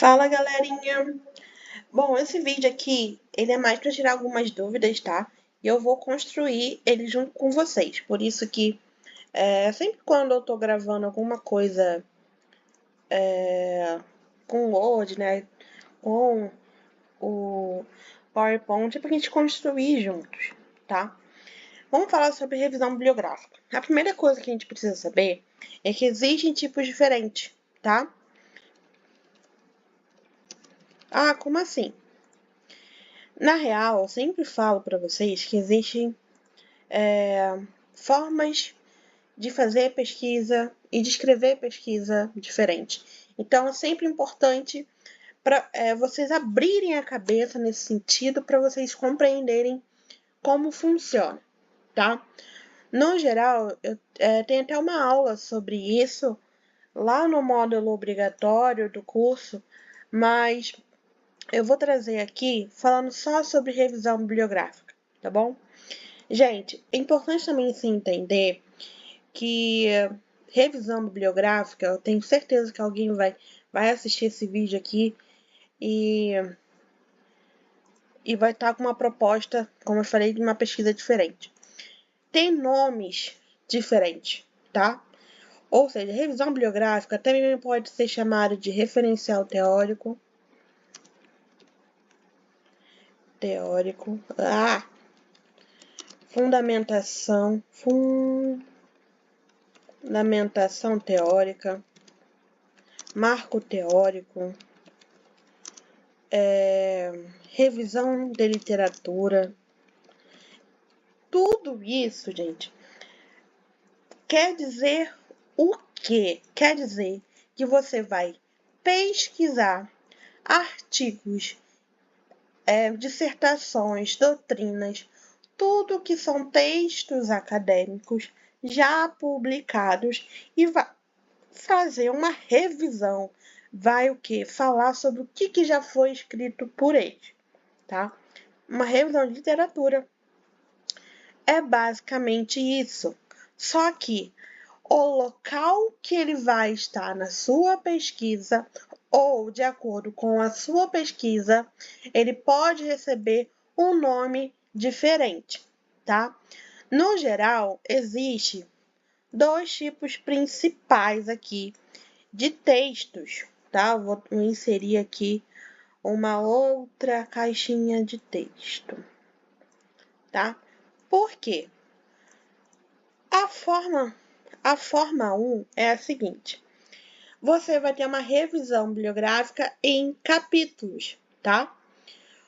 Fala, galerinha! Bom, esse vídeo aqui, ele é mais para tirar algumas dúvidas, tá? E eu vou construir ele junto com vocês. Por isso que, sempre quando eu tô gravando alguma coisa com o Word, né? Com o PowerPoint, é pra gente construir juntos, tá? Vamos falar sobre revisão bibliográfica. A primeira coisa que a gente precisa saber é que existem tipos diferentes, tá? Ah, como assim? Na real, eu sempre falo para vocês que existem formas de fazer pesquisa e de escrever pesquisa diferente. Então, é sempre importante para vocês abrirem a cabeça nesse sentido para vocês compreenderem como funciona, tá? No geral, eu tenho até uma aula sobre isso lá no módulo obrigatório do curso, mas eu vou trazer aqui falando só sobre revisão bibliográfica, tá bom? Gente, é importante também se entender que revisão bibliográfica, eu tenho certeza que alguém vai assistir esse vídeo aqui e, e vai estar com uma proposta, como eu falei, de uma pesquisa diferente. Tem nomes diferentes, tá? Ou seja, revisão bibliográfica também pode ser chamada de referencial teórico. Fundamentação teórica, marco teórico, revisão de literatura. Tudo isso, gente, quer dizer o quê? Quer dizer que você vai pesquisar artigos, dissertações, doutrinas, tudo que são textos acadêmicos já publicados e vai fazer uma revisão. Vai o quê? Falar sobre o que já foi escrito por eles, tá? Uma revisão de literatura. É basicamente isso. Só que o local que ele vai estar na sua pesquisa, ou de acordo com a sua pesquisa, ele pode receber um nome diferente, tá? No geral, existe dois tipos principais aqui de textos, tá? Vou inserir aqui uma outra caixinha de texto, tá? Por quê? A forma 1 é a seguinte: você vai ter uma revisão bibliográfica em capítulos, tá?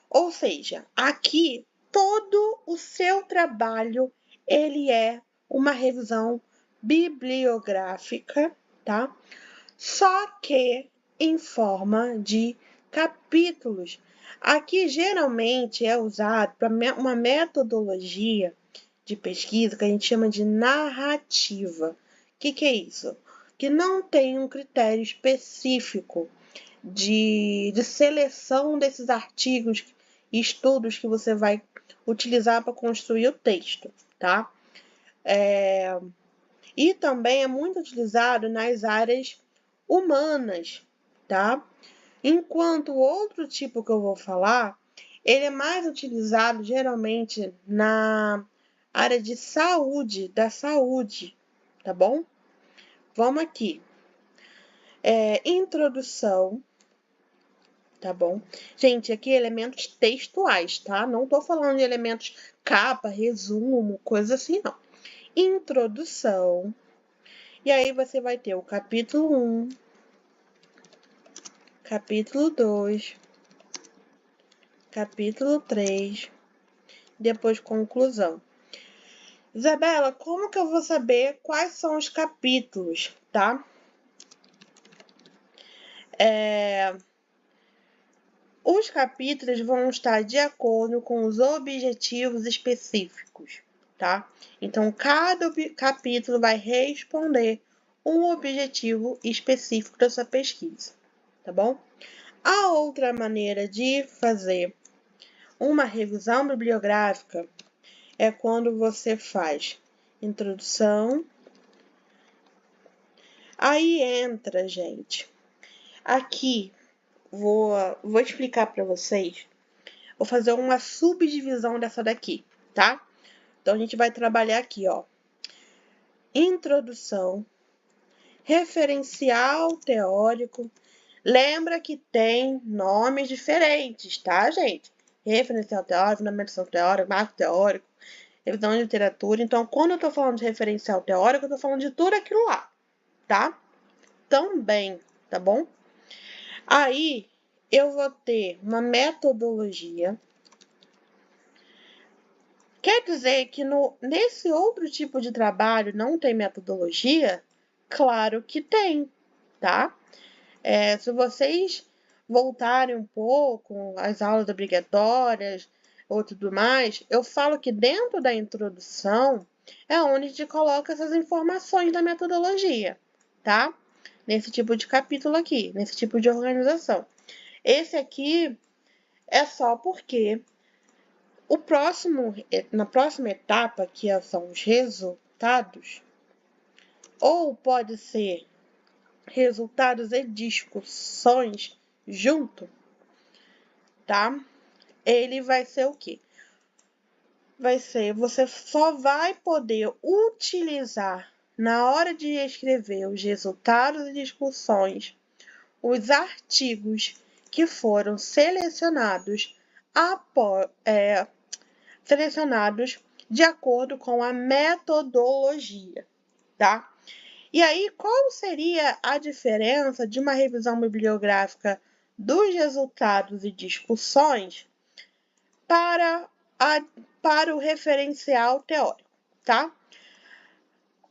Ou seja, aqui todo o seu trabalho ele é uma revisão bibliográfica, tá? Só que em forma de capítulos. Aqui geralmente é usado para uma metodologia de pesquisa que a gente chama de narrativa. O que é isso? Que não tem um critério específico de seleção desses artigos e estudos que você vai utilizar para construir o texto, tá? E também é muito utilizado nas áreas humanas, tá? Enquanto o outro tipo que eu vou falar, ele é mais utilizado geralmente na área de saúde, da saúde, tá bom? Vamos aqui. Introdução, tá bom? Gente, aqui elementos textuais, tá? Não tô falando de elementos capa, resumo, coisa assim, não. Introdução. E aí você vai ter o capítulo 1, capítulo 2, capítulo 3, depois conclusão. Isabela, como que eu vou saber quais são os capítulos, tá? Os capítulos vão estar de acordo com os objetivos específicos, tá? Então, cada capítulo vai responder um objetivo específico da sua pesquisa, tá bom? A outra maneira de fazer uma revisão bibliográfica é quando você faz introdução. Aí entra, gente, aqui vou explicar para vocês. Vou fazer uma subdivisão dessa daqui, tá? Então, a gente vai trabalhar aqui, ó. Introdução, referencial teórico. Lembra que tem nomes diferentes, tá, gente? Referencial teórico, fundamentação teórica, marco teórico, revisão de literatura. Então, quando eu tô falando de referencial teórico, eu tô falando de tudo aquilo lá, tá? Também, tá bom? Aí, eu vou ter uma metodologia. Quer dizer que nesse outro tipo de trabalho não tem metodologia? Claro que tem, tá? Se vocês voltarem um pouco às aulas obrigatórias ou tudo mais, eu falo que dentro da introdução é onde a gente coloca essas informações da metodologia, tá? Nesse tipo de capítulo aqui, nesse tipo de organização. Esse aqui é só porque na próxima etapa, que são os resultados, ou pode ser resultados e discussões junto, tá? Ele vai ser o quê? Vai ser, você só vai poder utilizar na hora de escrever os resultados e discussões, os artigos que foram selecionados de acordo com a metodologia, tá? E aí, qual seria a diferença de uma revisão bibliográfica dos resultados e discussões para o referencial teórico, tá?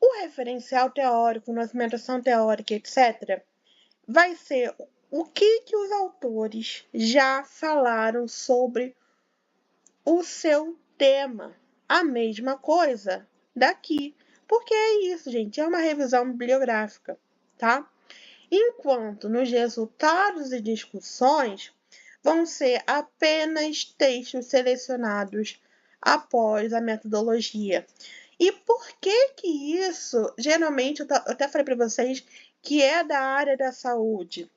O referencial teórico, argumentação teórica, etc., vai ser o que os autores já falaram sobre o seu tema. A mesma coisa daqui. Porque é isso, gente, é uma revisão bibliográfica, tá? Enquanto nos resultados e discussões vão ser apenas textos selecionados após a metodologia. E por que isso? Geralmente, eu até falei para vocês que é da área da saúde.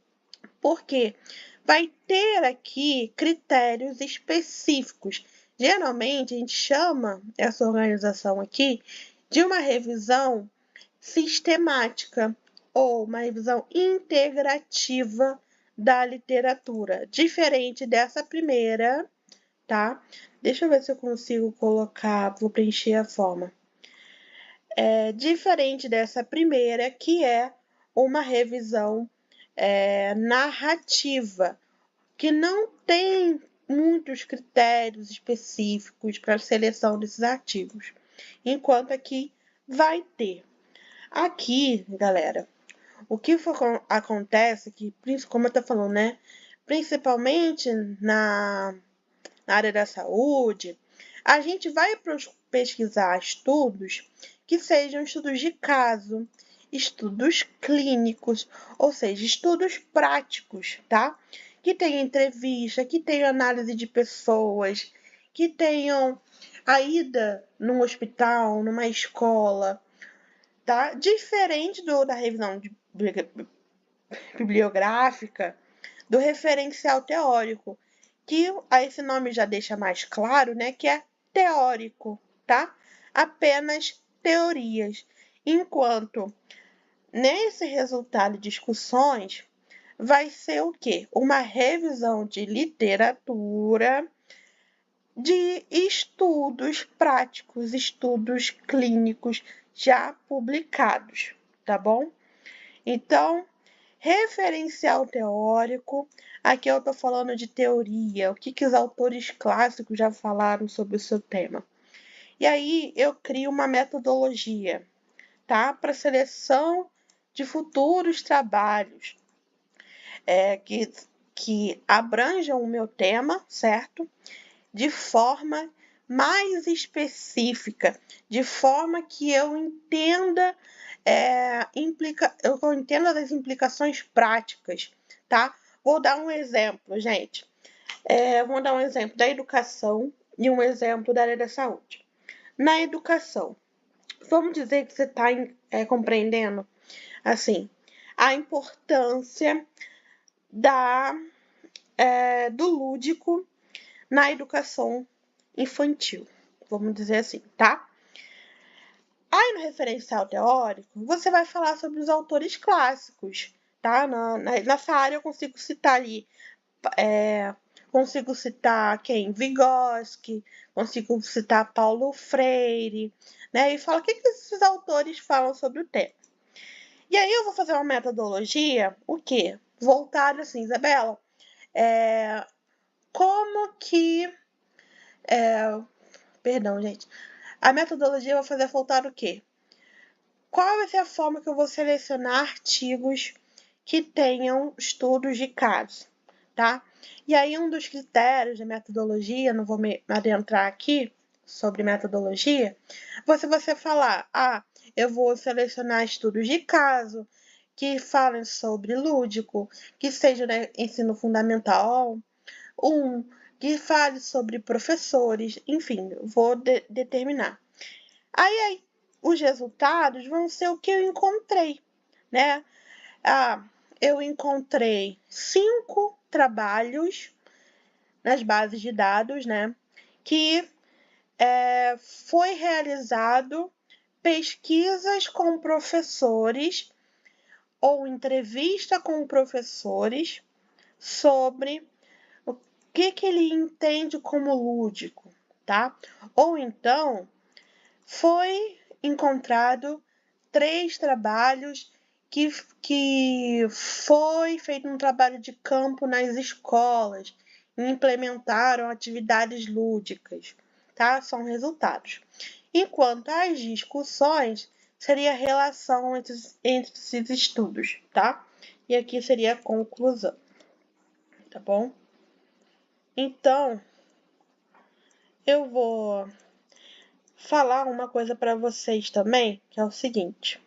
Porque vai ter aqui critérios específicos. Geralmente, a gente chama essa organização aqui de uma revisão sistemática ou uma revisão integrativa da literatura, diferente dessa primeira, tá? Deixa eu ver se eu consigo colocar, vou preencher a forma. Diferente dessa primeira, que é uma revisão narrativa, que não tem muitos critérios específicos para a seleção desses artigos, enquanto aqui vai ter. Aqui, galera, o que acontece, que, como eu tô falando, né? Principalmente na área da saúde, a gente vai pesquisar estudos que sejam estudos de caso, estudos clínicos, ou seja, estudos práticos, tá? Que tenham entrevista, que tenham análise de pessoas, que tenham a ida num hospital, numa escola, tá? Diferente da revisão bibliográfica, do referencial teórico, que esse nome já deixa mais claro, né, que é teórico, tá? Apenas teorias. Enquanto nesse resultado de discussões vai ser o quê? Uma revisão de literatura, de estudos práticos, estudos clínicos já publicados, tá bom? Então, referencial teórico, aqui eu estou falando de teoria, o que os autores clássicos já falaram sobre o seu tema. E aí eu crio uma metodologia, tá? Para seleção de futuros trabalhos que abranjam o meu tema, certo? De forma mais específica, de forma que eu entenda eu entendo as implicações práticas, tá? Vou dar um exemplo, gente. Vou dar um exemplo da educação e um exemplo da área da saúde. Na educação, vamos dizer que você está compreendendo, assim, a importância do lúdico na educação infantil, vamos dizer assim, tá? Aí no referencial teórico, você vai falar sobre os autores clássicos, tá? Nessa área eu consigo citar ali, consigo citar quem? Vygotsky, consigo citar Paulo Freire, né? E fala o que esses autores falam sobre o tema. E aí eu vou fazer uma metodologia, o quê? Voltada assim, Isabela, como que... perdão, gente. A metodologia eu vou fazer voltar o quê? Qual vai ser a forma que eu vou selecionar artigos que tenham estudos de caso, tá? E aí um dos critérios da metodologia, não vou me adentrar aqui sobre metodologia, você falar, eu vou selecionar estudos de caso que falem sobre lúdico, que seja né, ensino fundamental, que fale sobre professores, enfim, vou determinar. Aí os resultados vão ser o que eu encontrei, né? Eu encontrei 5 trabalhos nas bases de dados, né? Que foi realizado pesquisas com professores ou entrevista com professores sobre o que ele entende como lúdico, tá? Ou então foi encontrado 3 trabalhos que foi feito um trabalho de campo nas escolas, implementaram atividades lúdicas, tá? São resultados. Enquanto as discussões seria a relação entre esses estudos, tá? E aqui seria a conclusão, tá bom? Então, eu vou falar uma coisa para vocês também, que é o seguinte.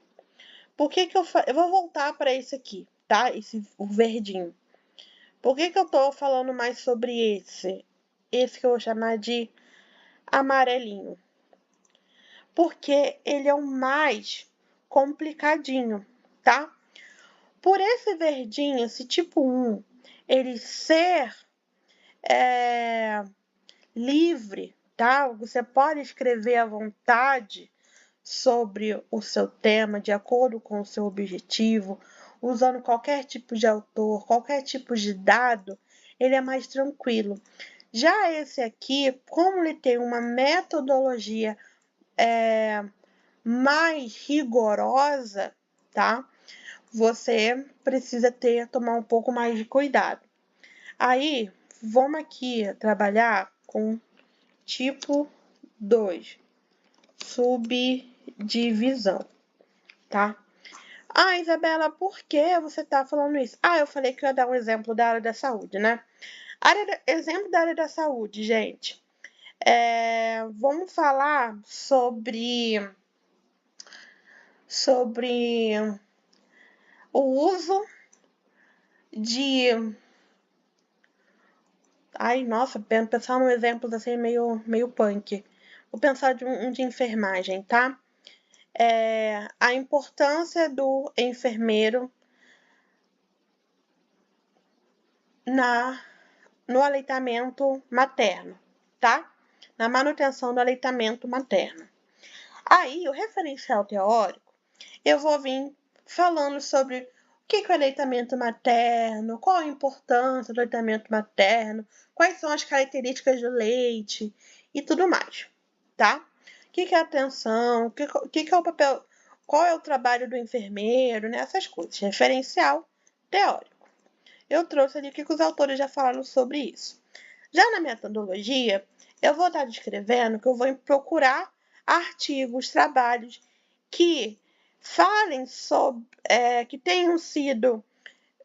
Por que eu vou voltar para esse aqui, tá? O verdinho. Por que eu tô falando mais sobre esse? Esse que eu vou chamar de amarelinho. Porque ele é o mais complicadinho, tá? Por esse verdinho, esse tipo 1, ele ser livre, tá? Você pode escrever à vontade sobre o seu tema, de acordo com o seu objetivo, usando qualquer tipo de autor, qualquer tipo de dado, ele é mais tranquilo. Já esse aqui, como ele tem uma metodologia mais rigorosa, tá? Você precisa tomar um pouco mais de cuidado. Aí, vamos aqui trabalhar com tipo 2, subdivisão, tá? Isabela, por que você tá falando isso? Eu falei que eu ia dar um exemplo da área da saúde, né? Exemplo da área da saúde, gente. Vamos falar sobre o uso de... nossa, pensar num exemplo assim meio punk. Vou pensar de um de enfermagem, tá? A importância do enfermeiro no aleitamento materno, tá? Na manutenção do aleitamento materno. Aí, o referencial teórico, eu vou vir falando sobre o que é o aleitamento materno, qual a importância do aleitamento materno, quais são as características do leite e tudo mais, tá? O que é a atenção, o que é o papel, qual é o trabalho do enfermeiro, né? Essas coisas. Referencial teórico. Eu trouxe ali o que os autores já falaram sobre isso. Já na metodologia, eu vou estar descrevendo que eu vou procurar artigos, trabalhos que falem sobre, que tenham sido,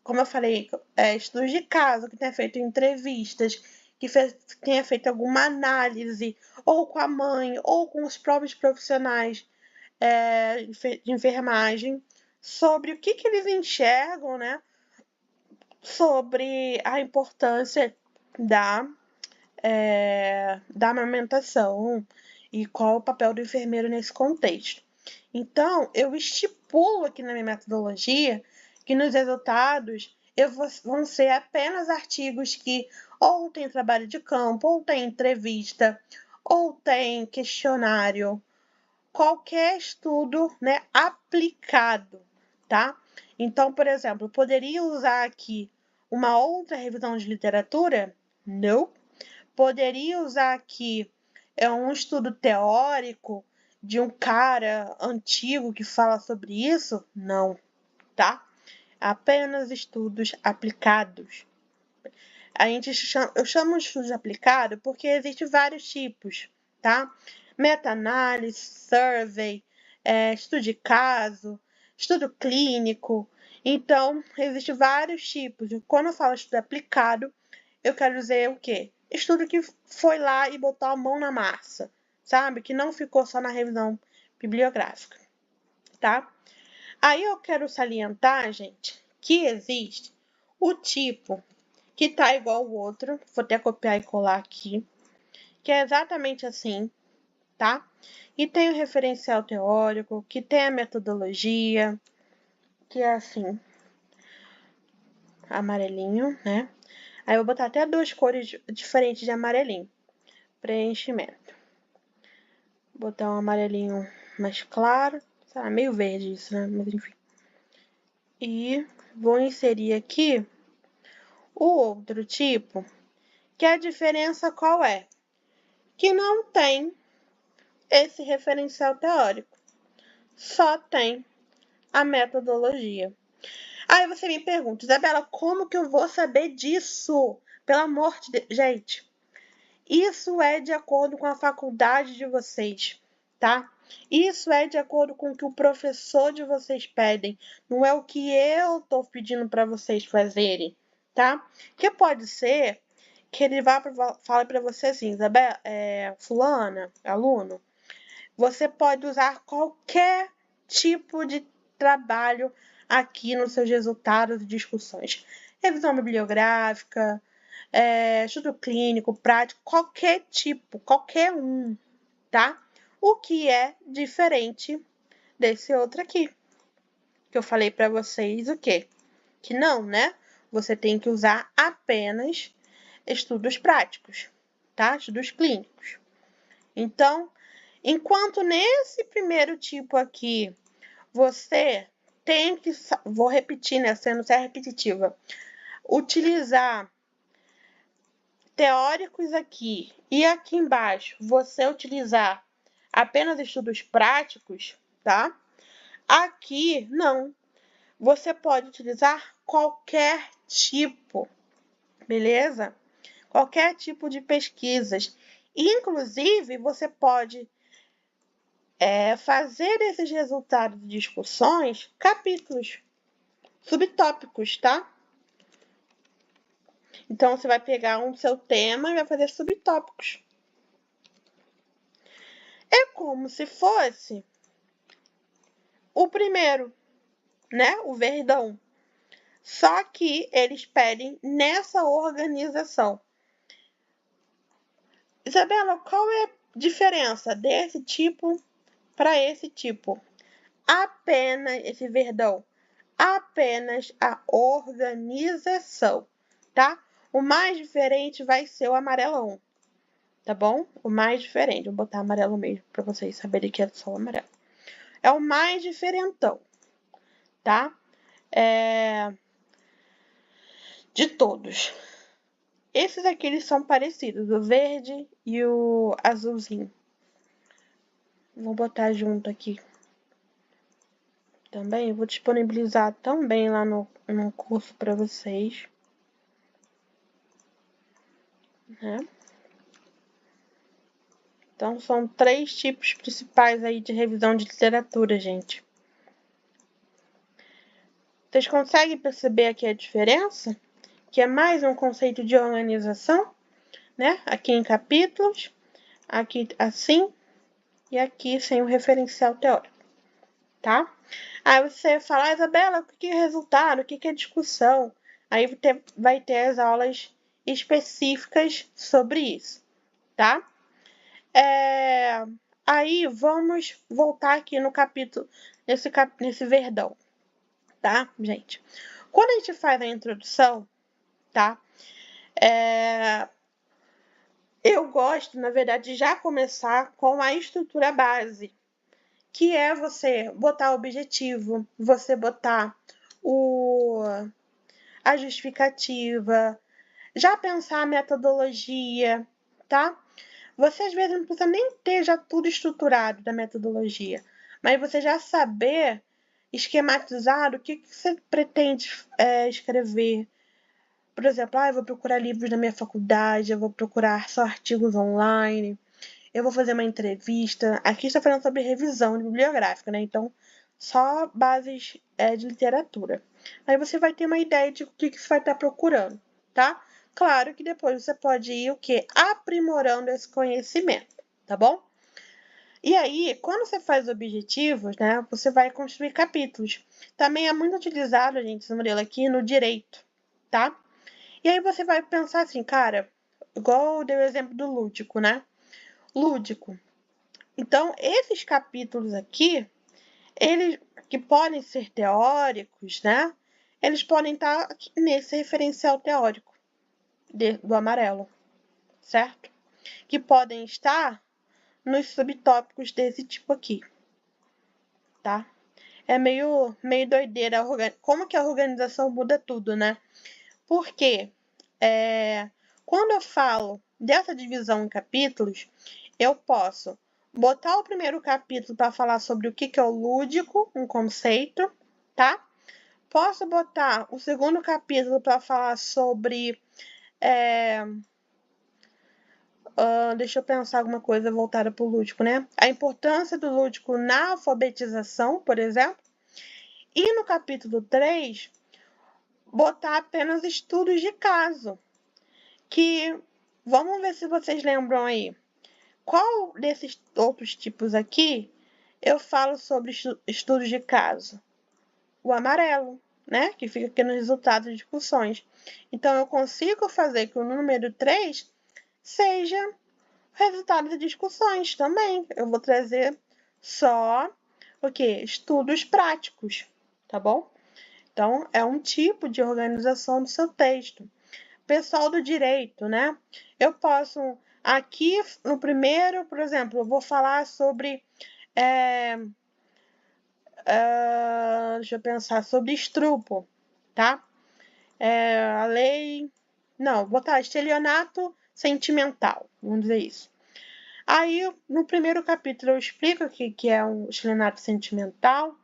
como eu falei, estudos de caso, que tenha feito entrevistas, que tenha feito alguma análise, ou com a mãe, ou com os próprios profissionais de enfermagem, sobre o que eles enxergam, né? Sobre a importância da amamentação e qual o papel do enfermeiro nesse contexto. Então, eu estipulo aqui na minha metodologia que nos resultados vão ser apenas artigos que ou tem trabalho de campo, ou tem entrevista, ou tem questionário, qualquer estudo, né, aplicado, tá? Então, por exemplo, eu poderia usar aqui uma outra revisão de literatura? Não. Poderia usar aqui um estudo teórico de um cara antigo que fala sobre isso? Não, tá? Apenas estudos aplicados. Eu chamo de estudos aplicados porque existem vários tipos, tá? Meta-análise, survey, estudo de caso, estudo clínico. Então, existem vários tipos. E quando eu falo estudo aplicado, eu quero dizer o quê? Estudo que foi lá e botou a mão na massa, sabe? Que não ficou só na revisão bibliográfica, tá? Aí eu quero salientar, gente, que existe o tipo que tá igual o outro, vou até copiar e colar aqui, que é exatamente assim, tá? E tem o referencial teórico, que tem a metodologia, que é assim, amarelinho, né? Aí eu vou botar até duas cores diferentes de amarelinho. Preenchimento. Vou botar um amarelinho mais claro. Sei lá, meio verde isso, né? Mas enfim. E vou inserir aqui o outro tipo, que a diferença qual é? Que não tem esse referencial teórico. Só tem a metodologia. Aí você me pergunta, Isabela, como que eu vou saber disso? Pelo amor de Deus. Gente, isso é de acordo com a faculdade de vocês, tá? Isso é de acordo com o que o professor de vocês pedem. Não é o que eu tô pedindo para vocês fazerem, tá? Que pode ser que ele fale para você assim, Isabela, fulana, aluno, você pode usar qualquer tipo de trabalho aqui nos seus resultados e discussões. Revisão bibliográfica, estudo clínico, prático, qualquer tipo, qualquer um, tá? O que é diferente desse outro aqui. Que eu falei para vocês o quê? Que não, né? Você tem que usar apenas estudos práticos, tá? Estudos clínicos. Então, enquanto nesse primeiro tipo aqui, você tem que, vou repetir, né, sendo ser repetitiva, utilizar teóricos aqui e aqui embaixo, você utilizar apenas estudos práticos, tá? Aqui, não. Você pode utilizar qualquer tipo, beleza? Qualquer tipo de pesquisas. Inclusive, você pode fazer esses resultados de discussões capítulos, subtópicos, tá? Então, você vai pegar um seu tema e vai fazer subtópicos. É como se fosse o primeiro, né? O verdão. Só que eles pedem nessa organização. Isabela, qual é a diferença desse tipo para esse tipo? Apenas esse verdão. Apenas a organização, tá? O mais diferente vai ser o amarelão, tá bom? O mais diferente. Vou botar amarelo mesmo para vocês saberem que é só o amarelo. É o mais diferentão, tá? De todos. Esses aqui eles são parecidos, o verde e o azulzinho. Vou botar junto aqui. Também vou disponibilizar também lá no curso para vocês. Né? Então, são 3 tipos principais aí de revisão de literatura, gente. Vocês conseguem perceber aqui a diferença? Que é mais um conceito de organização, né? Aqui em capítulos, aqui assim, e aqui sem o referencial teórico, tá? Aí você fala, Isabela, o que é resultado? O que é discussão? Aí vai ter as aulas específicas sobre isso, tá? Aí vamos voltar aqui no capítulo, nesse verdão, tá, gente? Quando a gente faz a introdução, tá? Eu gosto, na verdade, de já começar com a estrutura base, que é você botar o objetivo, você botar a justificativa, já pensar a metodologia, tá? Você às vezes não precisa nem ter já tudo estruturado da metodologia, mas você já saber esquematizar o que você pretende escrever. Por exemplo, eu vou procurar livros da minha faculdade, eu vou procurar só artigos online, eu vou fazer uma entrevista. Aqui está falando sobre revisão bibliográfica, né? Então, só bases de literatura. Aí você vai ter uma ideia de o que você vai estar procurando, tá? Claro que depois você pode ir o quê? Aprimorando esse conhecimento, tá bom? E aí, quando você faz objetivos, né, você vai construir capítulos. Também é muito utilizado, gente, esse modelo aqui no direito, tá? E aí você vai pensar assim, cara, igual eu dei o exemplo do lúdico, né? Lúdico. Então, esses capítulos aqui, eles que podem ser teóricos, né? Eles podem estar nesse referencial teórico do amarelo, certo? Que podem estar nos subtópicos desse tipo aqui, tá? É meio doideira como que a organização muda tudo, né? Porque quando eu falo dessa divisão em capítulos, eu posso botar o primeiro capítulo para falar sobre o que é o lúdico, um conceito, tá? Posso botar o segundo capítulo para falar sobre deixa eu pensar alguma coisa voltada para o lúdico, né? A importância do lúdico na alfabetização, por exemplo. E no capítulo 3, botar apenas estudos de caso. Que, vamos ver se vocês lembram aí. Qual desses outros tipos aqui eu falo sobre estudos de caso? O amarelo, né? Que fica aqui no resultado de discussões. Então, eu consigo fazer que o número 3 seja resultado de discussões também. Eu vou trazer só o quê? Estudos práticos, tá bom? Então, é um tipo de organização do seu texto. Pessoal do direito, né? Eu posso, aqui no primeiro, por exemplo, eu vou falar sobre, deixa eu pensar, sobre estrupo, tá? A lei, não, vou botar estelionato sentimental, vamos dizer isso. Aí, no primeiro capítulo, eu explico o que é um estelionato sentimental.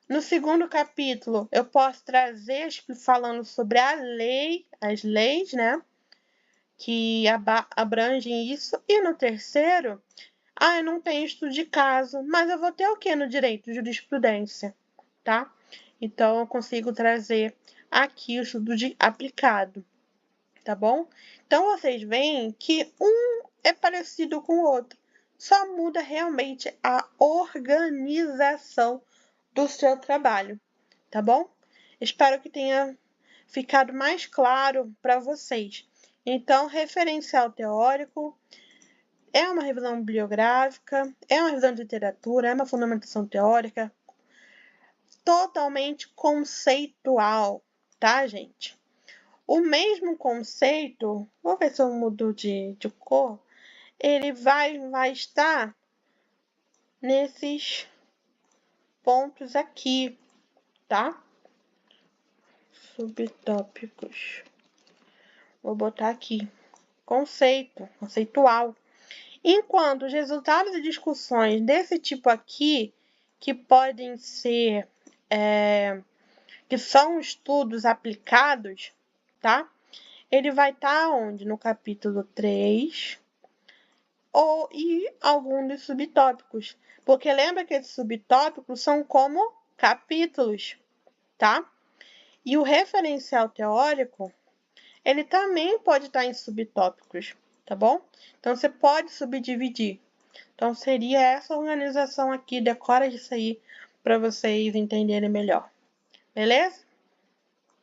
No segundo capítulo, eu posso trazer falando sobre a lei, as leis, né? Que abrangem isso. E no terceiro, eu não tenho estudo de caso, mas eu vou ter o que no direito? Jurisprudência, tá? Então, eu consigo trazer aqui o estudo aplicado, tá bom? Então, vocês veem que um é parecido com o outro, só muda realmente a organização do seu trabalho, tá bom? Espero que tenha ficado mais claro para vocês. Então, referencial teórico é uma revisão bibliográfica, é uma revisão de literatura, é uma fundamentação teórica totalmente conceitual, tá, gente? O mesmo conceito, vou ver se eu mudo de cor, ele vai estar nesses pontos aqui, tá? Subtópicos. Vou botar aqui. Conceitual. Enquanto os resultados de discussões desse tipo aqui, que podem ser, que são estudos aplicados, tá? Ele vai estar onde? No capítulo 3 e algum dos subtópicos. Porque lembra que esses subtópicos são como capítulos, tá? E o referencial teórico, ele também pode estar em subtópicos, tá bom? Então, você pode subdividir. Então, seria essa organização aqui, decora isso aí, para vocês entenderem melhor. Beleza?